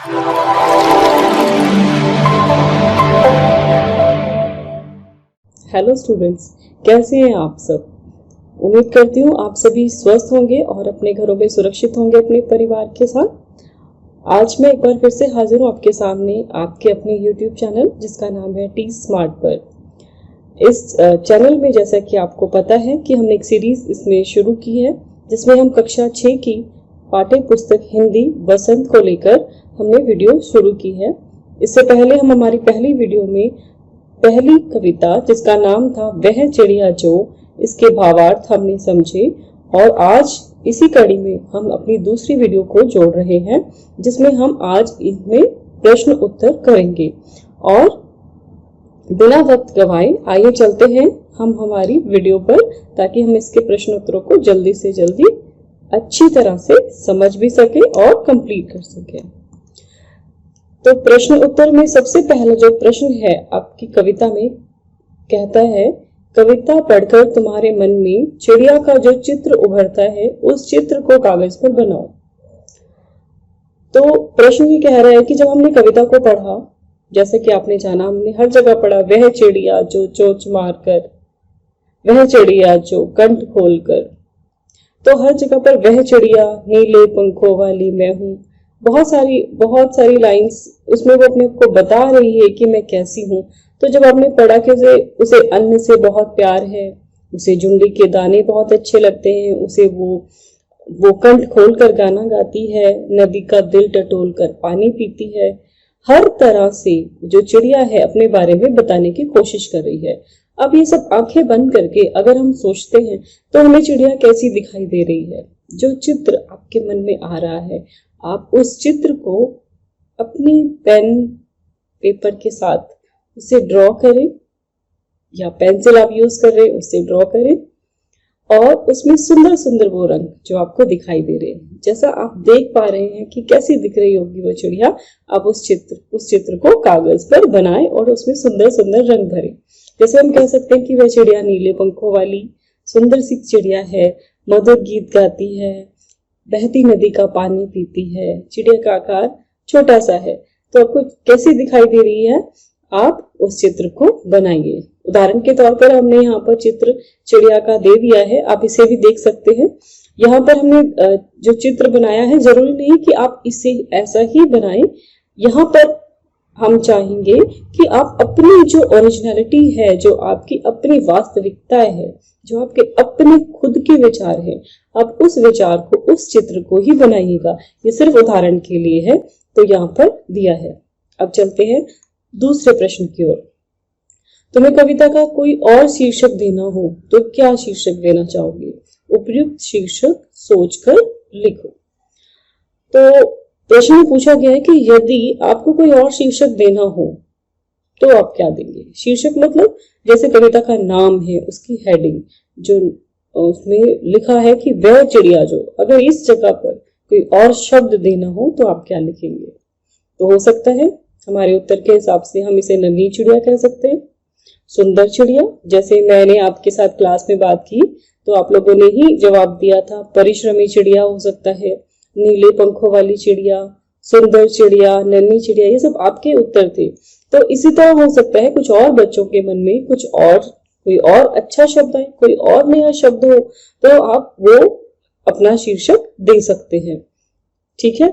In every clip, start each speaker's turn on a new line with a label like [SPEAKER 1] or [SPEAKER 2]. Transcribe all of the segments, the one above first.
[SPEAKER 1] Hello students, कैसे हैं आप सब। उम्मीद करती हूँ आप सभी स्वस्थ होंगे और अपने घरों में सुरक्षित होंगे अपने परिवार के साथ। आज मैं एक बार फिर से हाजिर हूँ आपके सामने आपके अपने YouTube चैनल जिसका नाम है टी स्मार्ट पर। इस चैनल में जैसा कि आपको पता है कि हमने एक सीरीज इसमें शुरू की है जिसमें हम कक्षा 6 की पाठ्य पुस्तक हिंदी वसंत को लेकर हमने वीडियो शुरू की है। इससे पहले हम हमारी पहली वीडियो में पहली कविता जिसका नाम था वह चिड़िया जो, इसके भावार्थ हमने समझे और आज इसी कड़ी में हम अपनी दूसरी वीडियो को जोड़ रहे हैं जिसमें हम आज इसमें प्रश्न उत्तर करेंगे। और बिना वक्त गवाए आइए चलते हैं हम हमारी वीडियो पर, ताकि हम इसके प्रश्न उत्तरों को जल्दी से जल्दी अच्छी तरह से समझ भी सके और कंप्लीट कर सके। तो प्रश्न उत्तर में सबसे पहला जो प्रश्न है आपकी कविता में कहता है, कविता पढ़कर तुम्हारे मन में चिड़िया का जो चित्र उभरता है उस चित्र को कागज पर बनाओ। तो प्रश्न ये कह रहा है कि जब हमने कविता को पढ़ा, जैसे कि आपने जाना हमने हर जगह पढ़ा वह चिड़िया जो चोंच मारकर, वह चिड़िया जो कंठ खोलकर, तो हर जगह पर वह चिड़िया नीले पंखों वाली मैं हूं, बहुत सारी लाइंस उसमें वो अपने को बता रही है कि मैं कैसी हूँ। तो जब आपने पढ़ा कि उसे अन्न से बहुत प्यार है, उसे जुंडी के दाने बहुत अच्छे लगते हैं, उसे वो कंठ खोल कर गाना गाती है, नदी का दिल टटोल कर पानी पीती है, हर तरह से जो चिड़िया है अपने बारे में बताने की कोशिश कर रही है। अब ये सब आंखें बंद करके अगर हम सोचते हैं तो हमें चिड़िया कैसी दिखाई दे रही है। जो चित्र आपके मन में आ रहा है आप उस चित्र को अपनी पेन पेपर के साथ उसे ड्रॉ करें, या पेंसिल आप यूज कर रहे हैं उससे ड्रॉ करें और उसमें सुंदर सुंदर वो रंग जो आपको दिखाई दे रहे हैं, जैसा आप देख पा रहे हैं कि कैसी दिख रही होगी वो चिड़िया, आप उस चित्र को कागज पर बनाएं और उसमें सुंदर सुंदर रंग भरें। जैसे हम कह सकते हैं कि वह चिड़िया नीले पंखों वाली सुंदर सी चिड़िया है, मधुर गीत गाती है, बहती नदी का पानी पीती है, चिड़िया का आकार छोटा सा है। तो आपको कैसी दिखाई दे रही है, आप उस चित्र को बनाइए। उदाहरण के तौर पर हमने यहाँ पर चित्र चिड़िया का दे दिया है, आप इसे भी देख सकते हैं। यहाँ पर हमने जो चित्र बनाया है जरूरी नहीं कि आप इसे ऐसा ही बनाएं। यहाँ पर हम चाहेंगे कि आप अपनी जो ओरिजिनलिटी है, जो आपकी अपनी वास्तविकता है, जो आपके अपने खुद के विचार हैं, आप उस विचार को उस चित्र को ही बनाइएगा। ये सिर्फ उदाहरण के लिए है, तो यहाँ पर दिया है। अब चलते हैं दूसरे प्रश्न की ओर। तुम्हें कविता का कोई और शीर्षक देना हो तो क्या शीर्षक देना चाहोगे? उपयुक्त शीर्षक सोचकर लिखो। तो प्रश्न में पूछा गया है कि यदि आपको कोई और शीर्षक देना हो तो आप क्या देंगे? शीर्षक मतलब जैसे कविता का नाम है उसकी हेडिंग, जो उसमें लिखा है कि वह चिड़िया जो, अगर इस जगह पर कोई और शब्द देना हो तो आप क्या लिखेंगे? तो हो सकता है हमारे उत्तर के हिसाब से हम इसे नन्ही चिड़िया कह सकते हैं, सुंदर चिड़िया, जैसे मैंने आपके साथ क्लास में बात की तो आप लोगों ने ही जवाब दिया था। परिश्रमी चिड़िया हो सकता है, नीले पंखों वाली चिड़िया, सुंदर चिड़िया, नन्ही चिड़िया, ये सब आपके उत्तर थे। तो इसी तरह हो सकता है कुछ और बच्चों के मन में कोई और अच्छा शब्द है, कोई और नया शब्द हो, तो आप वो अपना शीर्षक दे सकते हैं। ठीक है,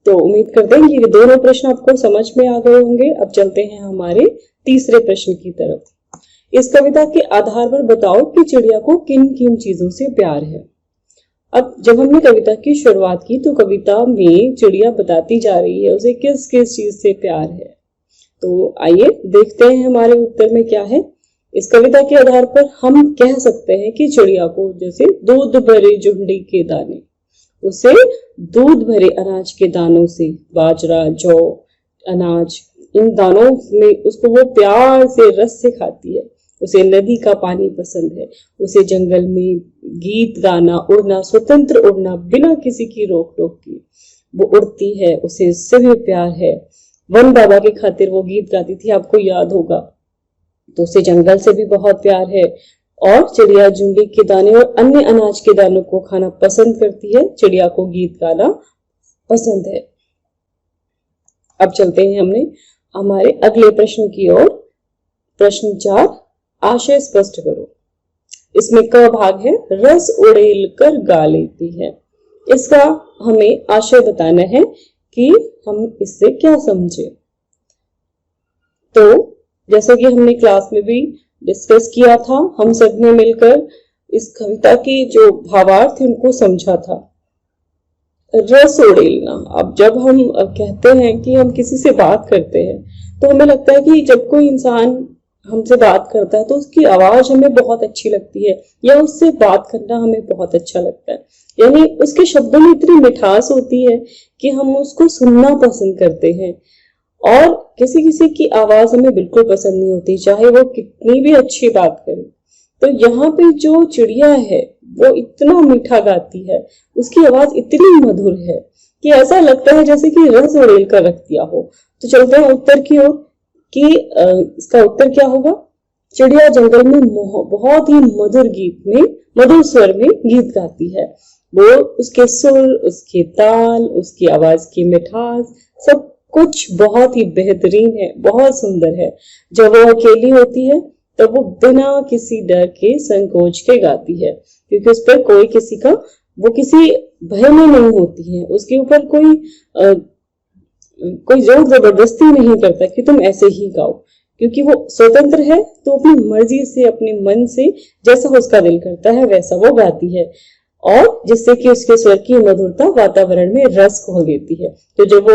[SPEAKER 1] तो उम्मीद करते हैं ये दोनों प्रश्न आपको समझ में आ गए होंगे। अब चलते हैं हमारे तीसरे प्रश्न की तरफ। इस कविता के आधार पर बताओ कि चिड़िया को किन किन चीजों से प्यार है। अब जब हमने कविता की शुरुआत की तो कविता में चिड़िया बताती जा रही है उसे किस किस चीज से प्यार है। तो आइए देखते हैं हमारे उत्तर में क्या है। इस कविता के आधार पर हम कह सकते हैं कि चिड़िया को जैसे दूध भरे झुंडी के दाने, उसे दूध भरे अनाज के दानों से, बाजरा, जौ, अनाज, इन दानों में उसको वो प्यार से रस से खाती है। उसे नदी का पानी पसंद है, उसे जंगल में गीत गाना, उड़ना, स्वतंत्र उड़ना बिना किसी की रोक टोक की वो उड़ती है, उसे इससे भी प्यार है। वन बाबा की खातिर वो गीत गाती थी, आपको याद होगा। तो उसे जंगल से भी बहुत प्यार है और चिड़िया झुंडी के दाने और अन्य अनाज के दानों को खाना पसंद करती है। चिड़िया को गीत गाना पसंद है। अब चलते हैं हमारे अगले प्रश्न की ओर। प्रश्न 4, आशय स्पष्ट करो। इसमें क भाग है, रस उड़ेल कर गा लेती है। इसका हमें आशय बताना है कि हम इससे क्या समझे। तो जैसे कि हमने क्लास में भी डिस्कस किया था, हम सब ने मिलकर इस कविता की जो भावार्थ है उनको समझा था। रस उड़ेलना, अब जब हम कहते हैं कि हम किसी से बात करते हैं तो हमें लगता है कि जब कोई इंसान हमसे बात करता है तो उसकी आवाज हमें बहुत अच्छी लगती है या उससे बात करना हमें बहुत अच्छा लगता है। यानी उसके शब्दों में इतनी मिठास होती है कि हम उसको सुनना पसंद करते हैं। और किसी किसी की आवाज हमें बिल्कुल पसंद नहीं होती, चाहे वो कितनी भी अच्छी बात करे। तो यहाँ पे जो चिड़िया है वो इतना मीठा गाती है, उसकी आवाज इतनी मधुर है कि ऐसा लगता है जैसे कि रस उड़ेल कर रख दिया हो। तो चलते हैं उत्तर की ओर कि इसका उत्तर क्या होगा। चिड़िया जंगल में बहुत ही मधुर गीत में, मधुर स्वर में गीत गाती है। वो उसके सुर, उसके ताल, उसकी आवाज की मिठास, सब कुछ बहुत ही बेहतरीन है, बहुत सुंदर है। जब वो अकेली होती है तब वो बिना किसी डर के, संकोच के गाती है, क्योंकि उस पर कोई किसी का, वो किसी भय में नहीं होती है। उसके ऊपर कोई जोर जबरदस्ती नहीं करता कि तुम ऐसे ही गाओ, क्योंकि वो स्वतंत्र है। तो अपनी मर्जी से, अपने मन से जैसा उसका दिल करता है वैसा वो गाती है, और जिससे कि उसके स्वर की मधुरता वातावरण में रस घोल देती है। तो जब वो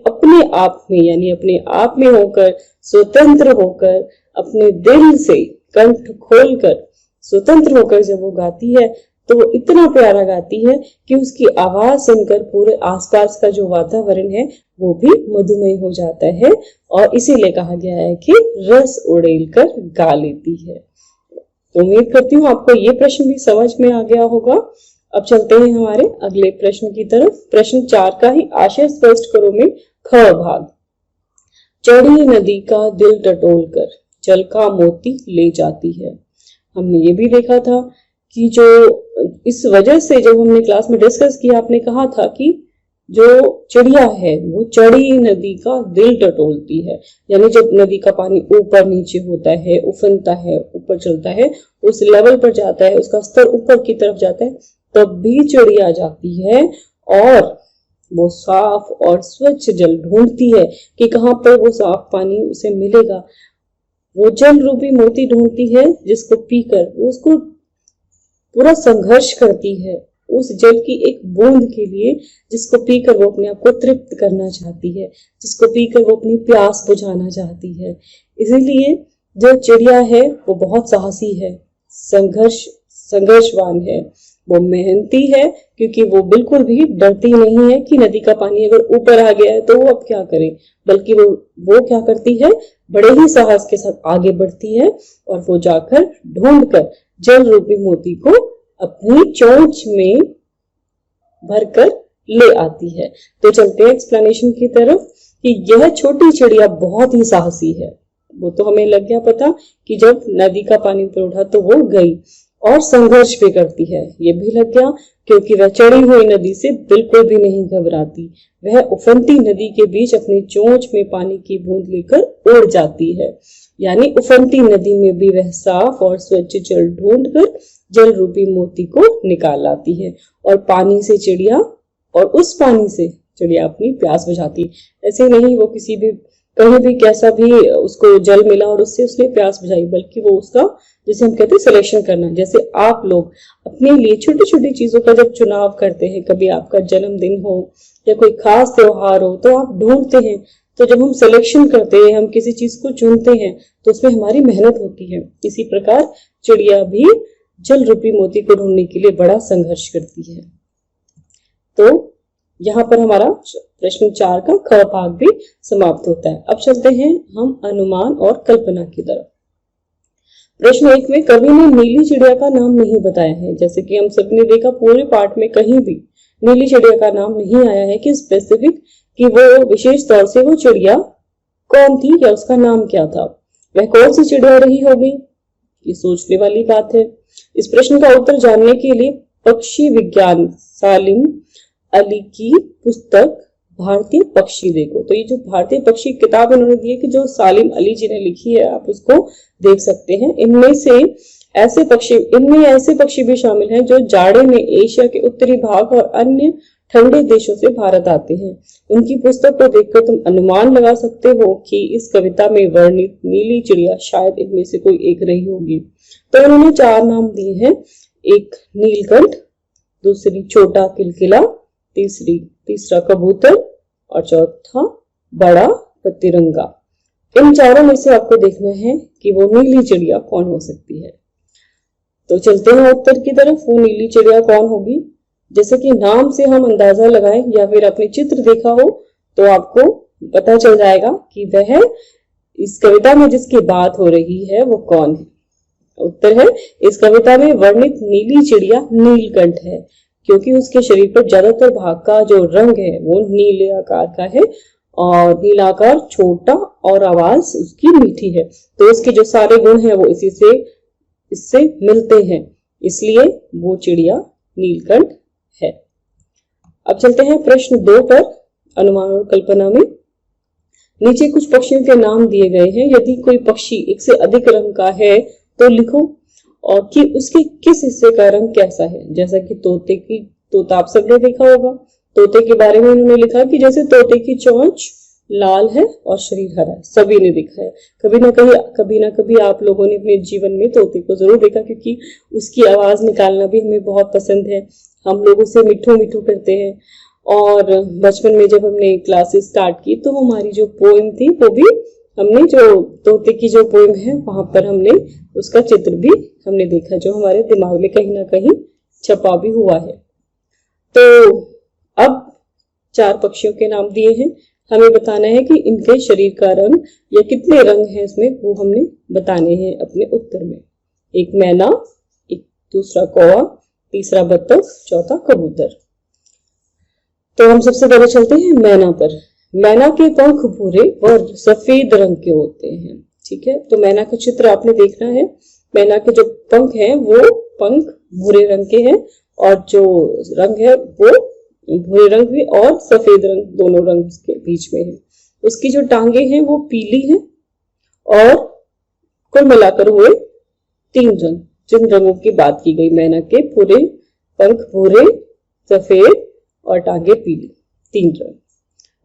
[SPEAKER 1] अपने आप में, यानी अपने आप में होकर, स्वतंत्र होकर, अपने दिल से कंठ खोलकर, स्वतंत्र होकर जब वो गाती है तो वो इतना प्यारा गाती है कि उसकी आवाज सुनकर पूरे आसपास का जो वातावरण है वो भी मधुमय हो जाता है। और इसीलिए कहा गया है कि रस उड़ेल कर गा लेती है। उम्मीद करती हूँ आपको ये प्रश्न भी समझ में आ गया होगा। अब चलते हैं हमारे अगले प्रश्न की तरफ। प्रश्न 4 का ही आशय स्पष्ट करो में ख भाग। चढ़ी नदी का दिल टटोल कर जल का मोती ले जाती है। हमने ये भी देखा था कि जो इस वजह से जब हमने क्लास में डिस्कस किया, आपने कहा था कि जो चिड़िया है वो चढ़ी नदी का दिल टटोलती है। यानी जब नदी का पानी ऊपर नीचे होता है, उफनता है, ऊपर चलता है, उस लेवल पर जाता है, उसका स्तर ऊपर की तरफ जाता है, तब भी चिड़िया जाती है और वो साफ और स्वच्छ जल ढूंढती है कि कहाँ पर वो साफ पानी उसे मिलेगा। वो जल रूपी मोती ढूंढती है जिसको पीकर वो उसको पूरा संघर्ष करती है उस जल की एक बूंद के लिए, जिसको पीकर वो अपने आप को तृप्त करना चाहती है, जिसको पीकर वो अपनी प्यास बुझाना चाहती है। इसीलिए जो चिड़िया है वो बहुत साहसी है, संघर्षवान है, वो मेहनती है, क्योंकि वो बिल्कुल भी डरती नहीं है कि नदी का पानी अगर ऊपर आ गया है तो वो अब क्या करे, बल्कि वो क्या करती है, बड़े ही साहस के साथ आगे बढ़ती है और वो जाकर ढूंढकर जल रूपी मोती को अपनी चोंच में भरकर ले आती है। तो चलते हैं एक्सप्लेनेशन की तरफ कि यह छोटी चिड़िया बहुत ही साहसी है। वो तो हमें लग गया पता कि जब नदी का पानी ऊपर उठा तो वो गई, और संघर्ष भी करती है, ये भी लग गया, क्योंकि वह चढ़ी हुई नदी से बिल्कुल भी नहीं घबराती। वह उफनती नदी के बीच अपनी चोंच में पानी की बूंद लेकर उड़ जाती है। यानी उफनती नदी में भी वह साफ और स्वच्छ जल ढूंढकर जल रूपी मोती को निकाल लाती है, और पानी से चिड़िया, और उस पानी से चिड़िया अपनी प्यास बुझाती। ऐसे नहीं वो किसी भी, कहीं भी कैसा भी उसको जल मिला और उससे उसने प्यास बुझाई, बल्कि वो उसका, जैसे हम कहते हैं सिलेक्शन करना, जैसे आप लोग अपने लिए छोटी छोटी चीजों का जब चुनाव करते हैं, कभी आपका जन्मदिन हो या कोई खास त्योहार हो तो आप ढूंढते हैं। तो जब हम सिलेक्शन करते हैं, हम किसी चीज को चुनते हैं तो उसमें हमारी मेहनत होती है। इसी प्रकार चिड़िया भी जल रूपी मोती को ढूंढने के लिए बड़ा संघर्ष करती है। तो यहाँ पर हमारा प्रश्न 4 का ख भाग भी समाप्त होता है। अब चलते हैं हम अनुमान और कल्पना की तरफ। प्रश्न 1 में कवि ने नीली चिड़िया का नाम नहीं बताया है। जैसे कि हम सबने देखा पूरे पाठ में कहीं भी नीली चिड़िया का नाम नहीं आया है कि स्पेसिफिक, कि वो विशेष तौर से वो चिड़िया कौन थी या उसका नाम क्या था, वह कौन सी चिड़िया रही होगी, ये सोचने वाली बात है। इस प्रश्न का उत्तर जानने के लिए पक्षी विज्ञान सालिम अली की पुस्तक भारतीय पक्षी देखो। तो ये जो भारतीय पक्षी किताब इन्होंने दी है कि जो सालिम अली जी ने लिखी है, आप उसको देख सकते हैं। इनमें ऐसे पक्षी भी शामिल हैं जो जाड़े में एशिया के उत्तरी भाग और अन्य ठंडे देशों से भारत आते हैं। उनकी पुस्तक को देखकर तुम अनुमान लगा सकते हो कि इस कविता में वर्णित नीली चिड़िया शायद इनमें से कोई एक रही होगी। तो उन्होंने 4 नाम दिए हैं, एक नीलकंठ, दूसरी छोटा किलकिला, तीसरा कबूतर और चौथा बड़ा तिरंगा। इन चारों में से आपको देखना है कि वो नीली चिड़िया कौन हो सकती है। तो चलते हैं उत्तर की तरफ। वो नीली चिड़िया कौन होगी? जैसे कि नाम से हम अंदाजा लगाएं या फिर आपने चित्र देखा हो तो आपको पता चल जाएगा कि वह इस कविता में जिसकी बात हो रही है वो कौन है। उत्तर है, इस कविता में वर्णित नीली चिड़िया नीलकंठ है, क्योंकि उसके शरीर पर ज्यादातर भाग का जो रंग है वो नीले आकार का है और नीला आकार छोटा और आवाज उसकी मीठी है। तो इसके जो सारे गुण हैं वो इससे मिलते हैं, इसलिए वो चिड़िया नीलकंठ है। अब चलते हैं प्रश्न 2 पर, अनुमान और कल्पना में। नीचे कुछ पक्षियों के नाम दिए गए हैं। यदि कोई पक्षी एक से अधिक रंग का है तो लिखो और कि उसके किस हिस्से का रंग कैसा है। जैसा कि तोता आप सबने देखा होगा। तोते के बारे में उन्होंने लिखा कि जैसे तोते की चोंच लाल है और शरीर हरा है। सभी ने देखा है, कभी ना कभी आप लोगों ने अपने जीवन में तोते को जरूर देखा, क्योंकि उसकी आवाज निकालना भी हमें बहुत पसंद है। हम लोग उसे मिठू मिठू करते हैं। और बचपन में जब हमने क्लासेस स्टार्ट की तो हमारी जो पोएम थी वो भी हमने जो तोते की जो पोएम है वहां पर हमने उसका चित्र भी हमने देखा, जो हमारे दिमाग में कहीं ना कहीं छपा भी हुआ है। तो अब 4 पक्षियों के नाम दिए हैं, हमें बताना है कि इनके शरीर का रंग या कितने रंग हैं इसमें, वो हमने बताने हैं अपने उत्तर में। एक मैना, एक दूसरा कौवा, तीसरा बत्तख, चौथा कबूतर। तो हम सबसे पहले चलते हैं मैना पर। मैना के पंख भूरे और सफेद रंग के होते हैं। ठीक है, तो मैना का चित्र आपने देखना है। मैना के जो पंख हैं वो पंख भूरे रंग के हैं और जो रंग है वो भूरे रंग भी और सफेद रंग, दोनों रंग के बीच में है। उसकी जो टांगे हैं वो पीली हैं और कुल मिलाकर हुए 3 रंग, जिन रंगों की बात की गई मैना के, पूरे पंख भूरे, सफेद और टांगे पीली, 3 रंग।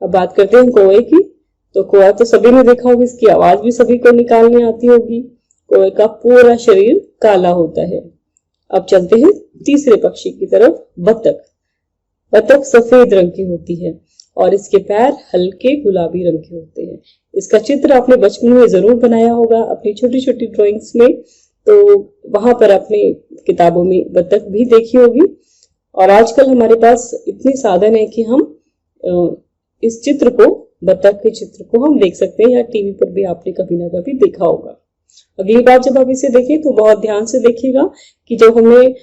[SPEAKER 1] अब बात करते हैं कौवे की। तो कौवा तो सभी ने देखा होगा, इसकी आवाज भी सभी को निकालने आती होगी। कौवे का पूरा शरीर काला होता है। अब चलते हैं तीसरे पक्षी की तरफ, बत्तख। बत्तख सफेद रंग की होती है और इसके पैर हल्के गुलाबी रंग के होते हैं। इसका चित्र आपने बचपन में जरूर बनाया होगा अपनी छोटी छोटी ड्राइंग्स में, तो वहां पर आपने किताबों में बत्तख भी देखी होगी। और आजकल हमारे पास इतने साधन है कि हम इस चित्र को, बत्तख के चित्र को हम देख सकते हैं, या टीवी पर भी आपने कभी ना कभी देखा होगा। अगली बार जब आप इसे देखें तो बहुत ध्यान से देखिएगा कि जब हमने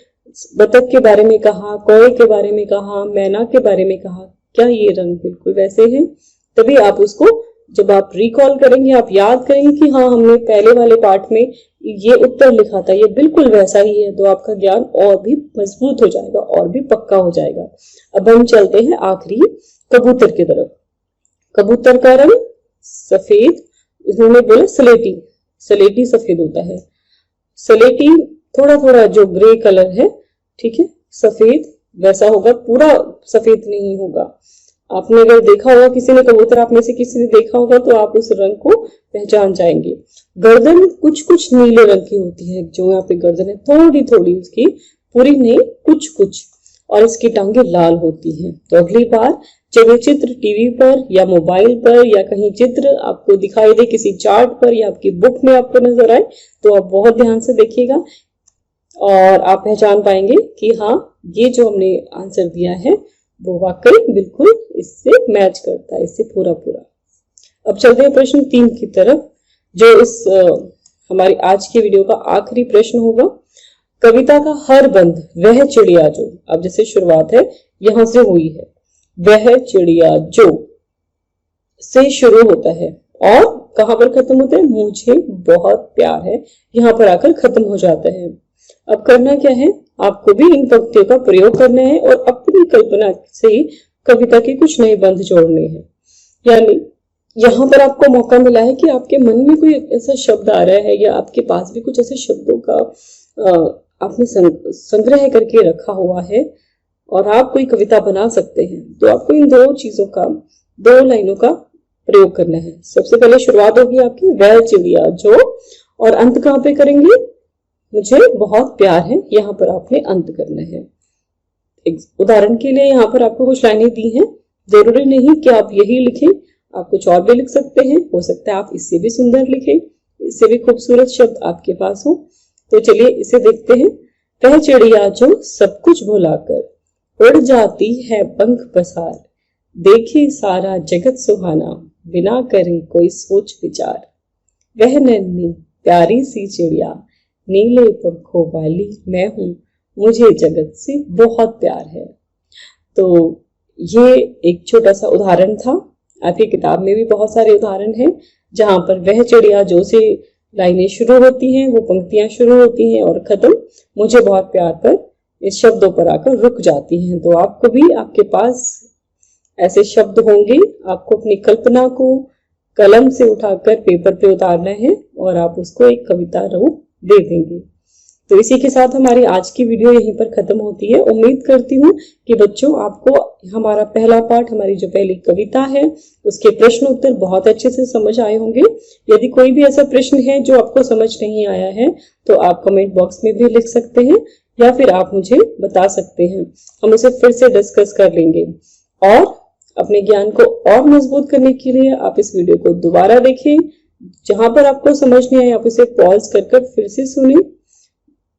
[SPEAKER 1] बत्तख के बारे में कहा, कौवे के बारे में कहा, मैना के बारे में कहा, क्या ये रंग बिल्कुल वैसे हैं? तभी आप उसको जब आप रिकॉल करेंगे, आप याद करेंगे कि हाँ हमने पहले वाले पार्ट में ये उत्तर लिखा था, ये बिल्कुल वैसा ही है, तो आपका ज्ञान और भी मजबूत हो जाएगा और भी पक्का हो जाएगा। अब हम चलते हैं आखिरी कबूतर की तरफ। कबूतर का रंग सफेद, इन्होंने बोला सलेटी सफेद होता है। सलेटी थोड़ा थोड़ा जो ग्रे कलर है, ठीक है, सफेद वैसा होगा, पूरा सफेद नहीं होगा। आपने अगर देखा होगा किसी ने कबूतर, आप में से किसी ने देखा होगा तो आप उस रंग को पहचान जाएंगे। गर्दन कुछ कुछ नीले रंग की होती है, जो यहाँ पे गर्दन है थोड़ी थोड़ी उसकी, पूरी नहीं कुछ कुछ, और इसकी टांगे लाल होती हैं। तो अगली बार जब ये चित्र टीवी पर या मोबाइल पर या कहीं चित्र आपको दिखाई दे, किसी चार्ट पर या आपकी बुक में आपको नजर आए, तो आप बहुत ध्यान से देखिएगा और आप पहचान पाएंगे कि हाँ ये जो हमने आंसर दिया है वो वाकई बिल्कुल इससे मैच करता है, इससे पूरा पूरा। अब चलते हैं प्रश्न 3 की तरफ, जो इस हमारी आज की वीडियो का आखिरी प्रश्न होगा। कविता का हर बंद वह चिड़िया जो, अब जैसे शुरुआत है यहां से हुई है, वह चिड़िया जो से शुरू होता है और कहां पर खत्म होता है, मुझे बहुत प्यार है, यहां पर आकर खत्म हो जाता है। अब करना क्या है, आपको भी इन पंक्तियों का प्रयोग करना है और अपनी कल्पना से कविता के कुछ नए बंध जोड़ने हैं। यानी यहाँ पर आपको मौका मिला है कि आपके मन में कोई ऐसा शब्द आ रहा है या आपके पास भी कुछ ऐसे शब्दों का आपने संग्रह करके रखा हुआ है और आप कोई कविता बना सकते हैं। तो आपको इन दो चीजों का, दो लाइनों का प्रयोग करना है। सबसे पहले शुरुआत होगी आपकी वह चिड़िया जो, और अंत कहाँ पे करेंगे, मुझे बहुत प्यार है, यहाँ पर आपने अंत करना है। एक उदाहरण के लिए यहाँ पर आपको कुछ लाइनें दी हैं, जरूरी नहीं कि आप यही लिखें, आप कुछ और भी लिख सकते हैं। हो सकता है आप इससे भी सुंदर लिखें, इससे भी खूबसूरत शब्द आपके पास हो। तो चलिए इसे देखते हैं। वह चिड़िया जो सब कुछ भुलाकर उड़ जाती है पंख पसार, देखे सारा जगत सुहाना, बिना करे कोई सोच विचार। वह नन्ही प्यारी सी चिड़िया, नीले पंखों वाली मैं हूं, मुझे जगत से बहुत प्यार है। तो ये एक छोटा सा उदाहरण था। आपकी किताब में भी बहुत सारे उदाहरण हैं जहां पर वह चिड़िया जो से लाइनें शुरू होती हैं, वो पंक्तियां शुरू होती हैं और खत्म मुझे बहुत प्यार पर इस शब्दों पर आकर रुक जाती हैं। तो आपको भी आपके पास ऐसे शब्द होंगे, आपको अपनी कल्पना को कलम से उठाकर पेपर पे उतारना है और आप उसको एक कविता रूप दे देंगे। तो इसी के साथ हमारी आज की वीडियो यहीं पर खत्म होती है। उम्मीद करती हूँ कि बच्चों आपको हमारा पहला पाठ, हमारी जो पहली कविता है, उसके प्रश्न उत्तर बहुत अच्छे से समझ आए होंगे। यदि कोई भी ऐसा प्रश्न है जो आपको समझ नहीं आया है तो आप कमेंट बॉक्स में भी लिख सकते हैं या फिर आप मुझे बता सकते हैं, हम उसे फिर से डिस्कस कर लेंगे। और अपने ज्ञान को और मजबूत करने के लिए आप इस वीडियो को दोबारा देखें। जहां पर आपको समझ नहीं आए आप उसे पॉज कर फिर से सुने।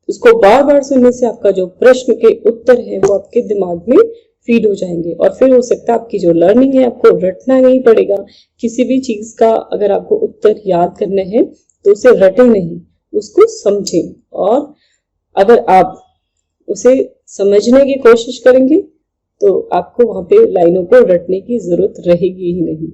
[SPEAKER 1] उसको बार बार सुनने से आपका जो प्रश्न के उत्तर है वो आपके दिमाग में फीड हो जाएंगे और फिर हो सकता है आपकी जो लर्निंग है, आपको रटना नहीं पड़ेगा। किसी भी चीज का अगर आपको उत्तर याद करना है तो उसे रटे नहीं, उसको समझें। और अगर आप उसे समझने की कोशिश करेंगे तो आपको वहां पे लाइनों को रटने की जरूरत रहेगी ही नहीं।